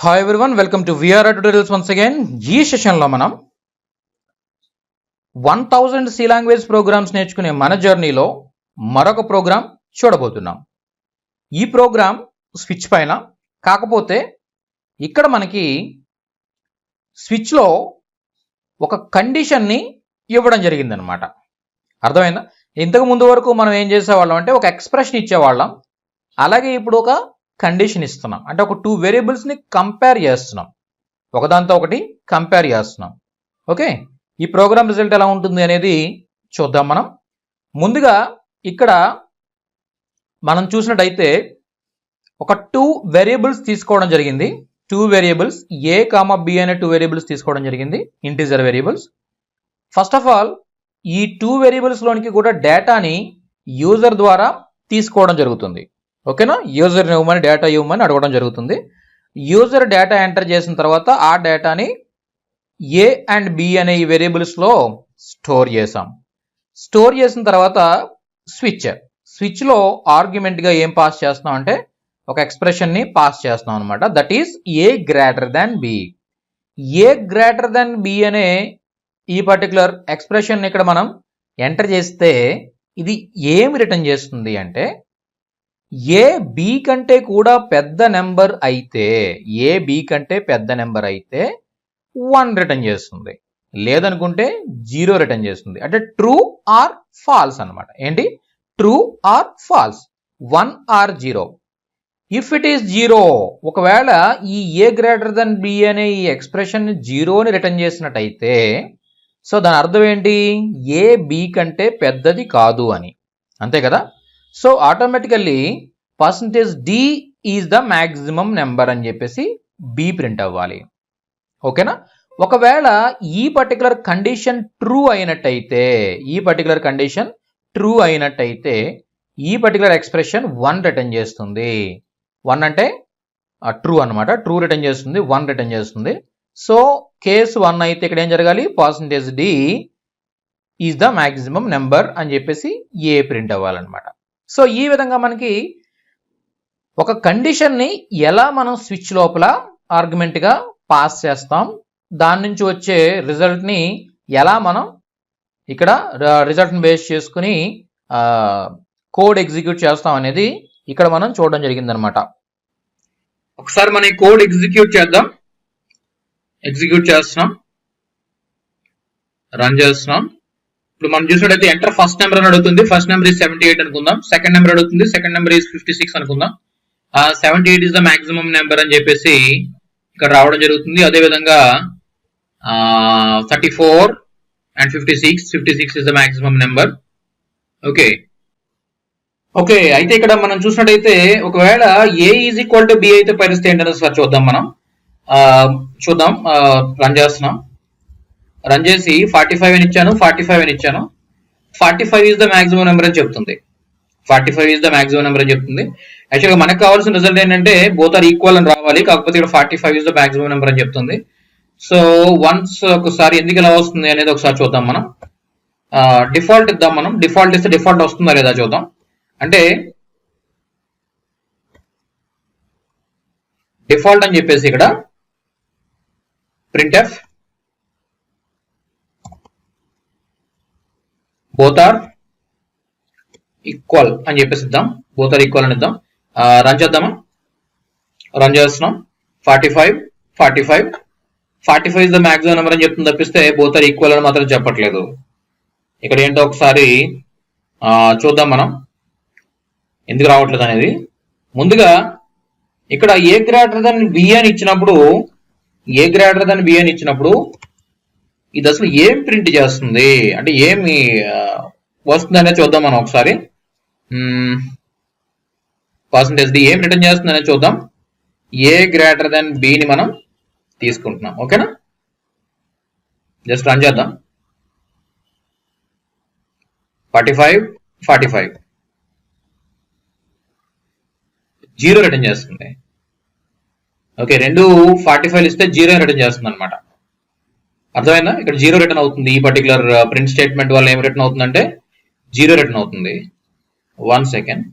Hi everyone, welcome to VRR tutorials once again. ఈ సెషన్లో మనం 1000 సి లాంగ్వేజ్ ప్రోగ్రామ్స్ నేర్చుకునే మన జర్నీలో మరొక ప్రోగ్రామ్ చూడబోతున్నాం. ఈ ప్రోగ్రామ్ స్విచ్ పైన, కాకపోతే ఇక్కడ మనకి స్విచ్లో ఒక కండిషన్ని ఇవ్వడం జరిగిందనమాట. అర్థమైందా? ఇంతకు ముందు వరకు మనం ఏం చేసేవాళ్ళం అంటే ఒక ఎక్స్ప్రెషన్ ఇచ్చేవాళ్ళం, అలాగే ఇప్పుడు ఒక కండిషన్ ఇస్తున్నాం. అంటే ఒక 2 వేరియబుల్స్ని కంపేర్ చేస్తున్నాం, ఒకదాంతో ఒకటి కంపేర్ చేస్తున్నాం. ఓకే, ఈ ప్రోగ్రామ్ రిజల్ట్ ఎలా ఉంటుంది అనేది చూద్దాం. మనం ముందుగా ఇక్కడ మనం చూసినట్టయితే ఒక 2 వేరియబుల్స్ తీసుకోవడం జరిగింది. 2 వేరియబుల్స్ a, b అనే 2 వేరియబుల్స్ తీసుకోవడం జరిగింది, integer variables. First of all ఈ 2 వేరియబుల్స్లోనికి కూడా డేటాని యూజర్ ద్వారా తీసుకోవడం జరుగుతుంది. ఓకేనా, యూజర్ ఇవ్వమని, డేటా ఇవ్వమని అడగడం జరుగుతుంది. యూజర్ డేటా ఎంటర్ చేసిన తర్వాత ఆ డేటాని ఏ అండ్ బి అనే ఈ వేరియబుల్స్లో స్టోర్ చేసాం. స్టోర్ చేసిన తర్వాత స్విచ్లో ఆర్గ్యుమెంట్గా ఏం పాస్ చేస్తున్నాం అంటే ఒక ఎక్స్ప్రెషన్ని పాస్ చేస్తున్నాం అనమాట. That is a greater than B. A greater than B అనే ఈ పర్టికులర్ ఎక్స్ప్రెషన్ ఇక్కడ మనం ఎంటర్ చేస్తే ఇది ఏమి రిటర్న్ చేస్తుంది అంటే ఏ బి కంటే కూడా పెద్ద నెంబర్ అయితే, ఏ బి కంటే పెద్ద నెంబర్ అయితే 1 రిటర్న్ చేస్తుంది, లేదనుకుంటే 0 రిటర్న్ చేస్తుంది. అంటే ట్రూ ఆర్ ఫాల్స్ అనమాట. ఏంటి? True or false, 1 or 0. If it is 0, ఒకవేళ ఈ ఏ గ్రేటర్ దెన్ బి అనే ఈ ఎక్స్ప్రెషన్ 0ని రిటర్న్ చేసినట్టయితే, సో దాని అర్థం ఏంటి? ఏ బి కంటే పెద్దది కాదు అని, అంతే కదా. So automatically % d is the maximum number అని చెప్పేసి బి ప్రింట్ అవ్వాలి. ఓకేనా. ఒకవేళ ఈ పర్టికులర్ కండిషన్ ట్రూ అయినట్టయితే, ఈ పర్టికులర్ కండిషన్ ట్రూ అయినట్టయితే ఈ పర్టికులర్ ఎక్స్ప్రెషన్ 1 రిటర్న్ చేస్తుంది. 1 అంటే ట్రూ అనమాట. ట్రూ రిటర్న్ చేస్తుంది, 1 రిటర్న్ చేస్తుంది. సో కేసు 1 అయితే ఇక్కడ ఏం జరగాలి? % d is the maximum number అని చెప్పేసి ఏ ప్రింట్ అవ్వాలన్నమాట. సో ఈ విధంగా మనకి ఒక కండిషన్ని ఎలా మనం స్విచ్ లోపల ఆర్గ్యుమెంట్గా పాస్ చేస్తాం, దాని నుంచి వచ్చే రిజల్ట్ని ఎలా మనం ఇక్కడ రిజల్ట్ని బేస్ చేసుకుని కోడ్ ఎగ్జిక్యూట్ చేస్తాం అనేది ఇక్కడ మనం చూడడం జరిగిందనమాట. ఒకసారి మనం ఈ కోడ్ ఎగ్జిక్యూట్ చేద్దాం. ఎగ్జిక్యూట్ చేస్తున్నాం, రన్ చేస్తున్నాం. ఇప్పుడు మనం చూసినట్టయితే ఎంటర్ ఫస్ట్ నెంబర్ అని అడుగుతుంది. ఫస్ట్ నెంబర్ ఈజ్ 78 అనుకుందాం. సెకండ్ నెంబర్ అడుగుతుంది. సెకండ్ నెంబర్ ఈజ్ 56 అనుకుందాం. 78 ఈజ్ ద మాక్సిమం నెంబర్ అని చెప్పేసి ఇక్కడ రావడం జరుగుతుంది. అదేవిధంగా 34 and 56 is the maximum number. Okay okay అయితే ఇక్కడ మనం చూసినట్టయితే ఒకవేళ ఏ ఈజ్ ఈక్వల్ టు బి అయితే పరిస్థితి ఏంటనేది ఒకసారి చూద్దాం. మనం చూద్దాం. రన్ చేస్తున్నాం. రన్ చేసి 45 అని ఇచ్చాను, 45 అని ఇచ్చాను. 45 ఈజ్ ద మాక్సిమం నెంబర్ అని చెప్తుంది. 45 ఈజ్ ద మాక్సిమం నెంబర్ అని చెప్తుంది. యాక్చువల్గా మనకు కావాల్సిన రిజల్ట్ ఏంటంటే బోత్ ఆర్ ఈక్వల్ అని రావాలి, కాకపోతే ఇక్కడ 45 ఈజ్ ద మాక్సిమం నెంబర్ అని చెప్తుంది. సో వన్స్ ఒకసారి ఎందుకు ఇలా వస్తుంది అనేది ఒకసారి చూద్దాం. మనం డిఫాల్ట్ ఇద్దాం. మనం డిఫాల్ట్ ఇస్తే డిఫాల్ట్ వస్తుందా లేదా చూద్దాం. అంటే డిఫాల్ట్ అని చెప్పేసి ఇక్కడ printf both are equal అని చెప్పేసి ఇద్దాం. both are equal అని ఇద్దాం. రన్ చేద్దామా? రన్ చేస్తున్నాం. 45 ఇస్ ద మాక్సిమం నెంబర్ అని చెప్తుంది తప్పిస్తే both are equal అని మాత్రం చెప్పట్లేదు. ఇక్కడ ఏంటో ఒకసారి చూద్దాం మనం ఎందుకు రావట్లేదు అనేది. ముందుగా ఇక్కడ ఏ గ్రేటర్ దెన్ బి అని ఇచ్చినప్పుడు, ఏ గ్రేటర్ దెన్ బి అని ఇచ్చినప్పుడు ఇది అసలు ఏం ప్రింట్ చేస్తుంది అంటే ఏమి వస్తుంది అనేది చూద్దాం మనం ఒకసారి. % d ఏం రిటర్న్ చేస్తుంది అనేది చూద్దాం. ఏ గ్రేటర్ దెన్ బిని మనం తీసుకుంటున్నాం. ఓకేనా, జస్ట్ రన్ చేద్దాం. 45 0 రిటర్న్ చేస్తుంది. ఓకే, రెండు 45 ఇస్తే 0 రిటర్న్ చేస్తుంది అనమాట. అర్థమైందా? ఇక్కడ 0 రిటర్న్ అవుతుంది. ఈ పర్టికులర్ ప్రింట్ స్టేట్మెంట్ వల్ల ఏం రిటర్న్ అవుతుందంటే 0 రిటర్న్ అవుతుంది. 1 సెకండ్.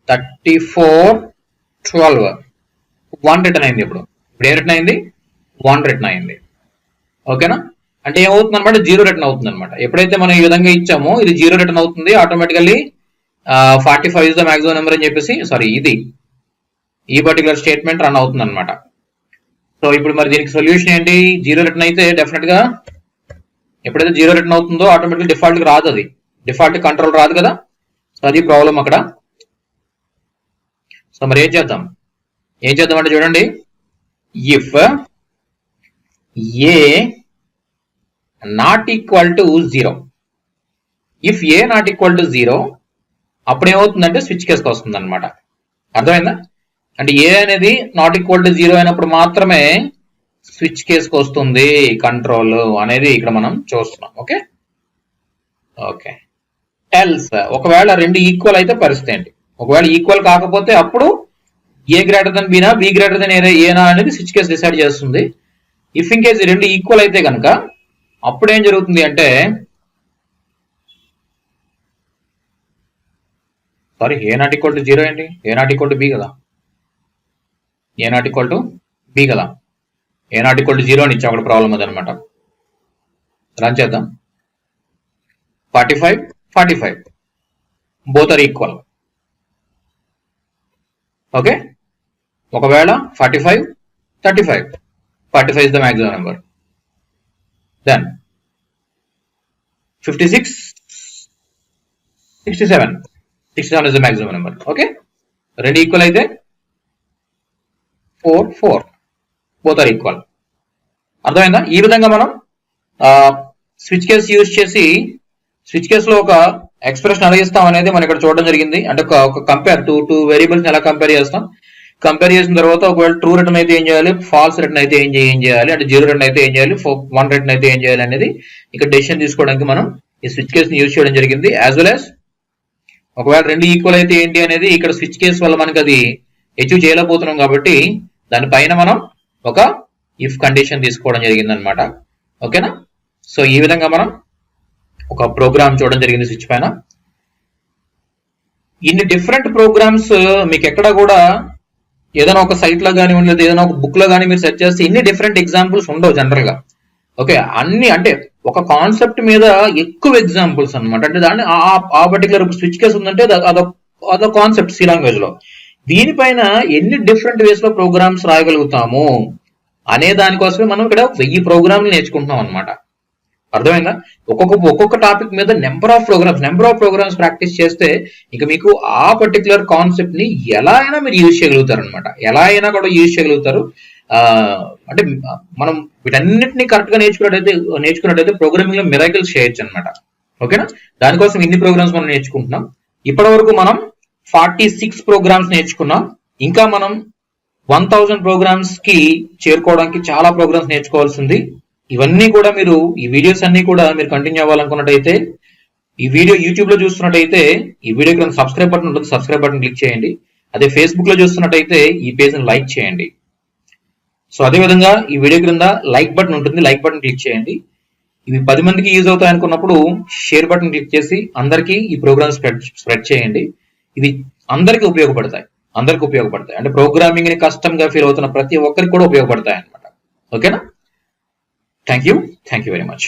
34 12 1 రిటర్న్ అయింది. ఇప్పుడు ఏ రిటర్న్ అయింది? 1 రిటర్న్ అయింది. ఓకేనా? అంటే ఏమవుతుంది అనమాట, 0 రిటర్న్ అవుతుంది అనమాట. ఎప్పుడైతే మనం ఈ విధంగా ఇచ్చామో ఇది 0 రిటర్న్ అవుతుంది automatically. 45 is the maximum number అని చెప్పేసి ఇది ఈ పర్టికులర్ స్టేట్మెంట్ రన్ అవుతుంది అనమాట. సో ఇప్పుడు మరి దీనికి సొల్యూషన్ ఏంటి? 0 రిటర్న్ అయితే డెఫినెట్ గా ఎప్పుడైతే 0 రిటర్న్ అవుతుందో ఆటోమేటిక్ డిఫాల్ట్ రాదు, అది డిఫాల్ట్ కంట్రోల్ రాదు కదా. సో అది ప్రాబ్లం అక్కడ. సో మరి ఏం చేద్దాం అంటే చూడండి, if A not equal to 0, if A not equal to 0 అప్పుడు ఏమవుతుందంటే స్విచ్ కేసుకు వస్తుంది అనమాట. అర్థమైందా? అంటే ఏ అనేది నాట్ ఈక్వల్ టు 0 అయినప్పుడు మాత్రమే స్విచ్ కేసుకు వస్తుంది కంట్రోల్ అనేది ఇక్కడ మనం చూస్తున్నాం. ఓకే ఓకే ఎల్స్ ఒకవేళ రెండు ఈక్వల్ అయితే పరిస్థితి ఏంటి? ఒకవేళ ఈక్వల్ కాకపోతే అప్పుడు ఏ గ్రేటర్ దెన్ బీనా, బి గ్రేటర్ దెన్ ఏనా అనేది స్విచ్ కేసు డిసైడ్ చేస్తుంది. ఇఫ్ ఇన్ కేసు రెండు ఈక్వల్ అయితే కనుక అప్పుడు ఏం జరుగుతుంది అంటే, sorry A not equal to 0 ఏంటి? A not equal to B కదా, A not equal to B కదా, ఏ నాట్ ఈక్వల్ టు 0 అని ఇచ్చా, అక్కడ ప్రాబ్లం అదనమాట. రన్ చేద్దాం. 45 బోత్ ఆర్ ఈక్వల్. ఓకే, ఒకవేళ 45 35 is the maximum number. Then 56 67 is the maximum number. Okay, రెండు ఈక్వల్ అయితే 4 both are equal. అర్థమైందా? ఈ విధంగా మనం స్విచ్ కేస్ యూజ్ చేసి స్విచ్ కేస్ లో ఒక ఎక్స్ప్రెషన్ ఎలా ఇస్తాం అనేది మనం ఇక్కడ చూడడం జరిగింది. అంటే ఒక కంపేర్ టూ వేరియబుల్స్ ఎలా కంపేర్ చేస్తాం, కంపేర్ చేసిన తర్వాత ఒకవేళ ట్రూ రిటర్న్ అయితే ఏం చేయాలి, ఫాల్స్ రిటర్న్ అయితే ఏం చేయాలి, అంటే 0 రిటర్న్ అయితే ఏం చేయాలి, 1 రిటర్న్ అయితే ఏం చేయాలి అనేది ఇక్కడ డెసిషన్ తీసుకోవడానికి మనం ఈ స్విచ్ కేస్ ని యూజ్ చేయడం జరిగింది. యాజ్ వెల్ యాజ్ ఒకవేళ రెండు ఈక్వల్ అయితే ఏంటి అనేది ఇక్కడ స్విచ్ కేస్ వల్ల మనకి అది అచీవ్ చేయలేకపోతున్నాం కాబట్టి దానిపైన మనం ఒక ఇఫ్ కండిషన్ తీసుకోవడం జరిగింది అనమాట. ఓకేనా? సో ఈ విధంగా మనం ఒక ప్రోగ్రామ్ చూడడం జరిగింది స్విచ్ పైన. ఇన్ని డిఫరెంట్ ప్రోగ్రామ్స్ మీకు ఎక్కడ కూడా ఏదైనా ఒక సైట్ లో కానీ ఉండలేదు, ఏదైనా ఒక బుక్ లో కానీ మీరు సెర్చ్ చేస్తే ఇన్ని డిఫరెంట్ ఎగ్జాంపుల్స్ ఉండవు జనరల్ గా. ఓకే, అన్ని అంటే ఒక కాన్సెప్ట్ మీద ఎక్కువ ఎగ్జాంపుల్స్ అనమాట. అంటే దాన్ని ఆ పర్టికులర్ స్విచ్ కేసు ఉందంటే అదో కాన్సెప్ట్ సి లాంగ్వేజ్ లో. దీనిపైన ఎన్ని డిఫరెంట్ వేస్ లో ప్రోగ్రామ్స్ రాయగలుగుతాము అనే దానికోసమే మనం ఇక్కడ 1000 ప్రోగ్రామ్లు నేర్చుకుంటున్నాం అనమాట. అర్థమైందా? ఒక్కొక్క టాపిక్ మీద నెంబర్ ఆఫ్ ప్రోగ్రామ్స్ ప్రాక్టీస్ చేస్తే ఇక మీకు ఆ పర్టికులర్ కాన్సెప్ట్ ని ఎలా అయినా మీరు యూజ్ చేయగలుగుతారు అనమాట. ఎలా అయినా కూడా యూజ్ చేయగలుగుతారు. అంటే మనం వీటన్నిటిని కరెక్ట్ గా నేర్చుకున్నట్టయితే ప్రోగ్రామింగ్ లో మిరాకిల్స్ చేయొచ్చు అనమాట. ఓకేనా? దానికోసం ఇన్ని ప్రోగ్రామ్స్ మనం నేర్చుకుంటున్నాం. ఇప్పటి వరకు మనం 46 ప్రోగ్రామ్స్ నేర్చుకున్నాం. ఇంకా మనం 1000 ప్రోగ్రామ్స్ కి చేరుకోవడానికి చాలా ప్రోగ్రామ్స్ నేర్చుకోవాల్సి ఉంది. ఇవన్నీ కూడా మీరు ఈ వీడియోస్ అన్ని కూడా మీరు కంటిన్యూ అవ్వాలనుకున్నట్టయితే ఈ వీడియో యూట్యూబ్ లో చూస్తున్నట్టయితే ఈ వీడియో కింద సబ్స్క్రైబ్ బటన్ ఉంటుంది, సబ్స్క్రైబ్ బటన్ క్లిక్ చేయండి. అదే ఫేస్బుక్ లో చూస్తున్నట్టయితే ఈ పేజ్ ని లైక్ చేయండి. సో అదే విధంగా ఈ వీడియో క్రింద లైక్ బటన్ ఉంటుంది, లైక్ బటన్ క్లిక్ చేయండి. ఇవి 10 మందికి యూజ్ అవుతాయి అనుకున్నప్పుడు షేర్ బటన్ క్లిక్ చేసి అందరికీ ఈ ప్రోగ్రామ్ స్ప్రెడ్ చేయండి. ఇవి అందరికీ ఉపయోగపడతాయి. అంటే ప్రోగ్రామింగ్ ని కష్టంగా ఫీల్ అవుతున్న ప్రతి ఒక్కరికి కూడా ఉపయోగపడతాయి అనమాట. ఓకేనా? Thank you very much.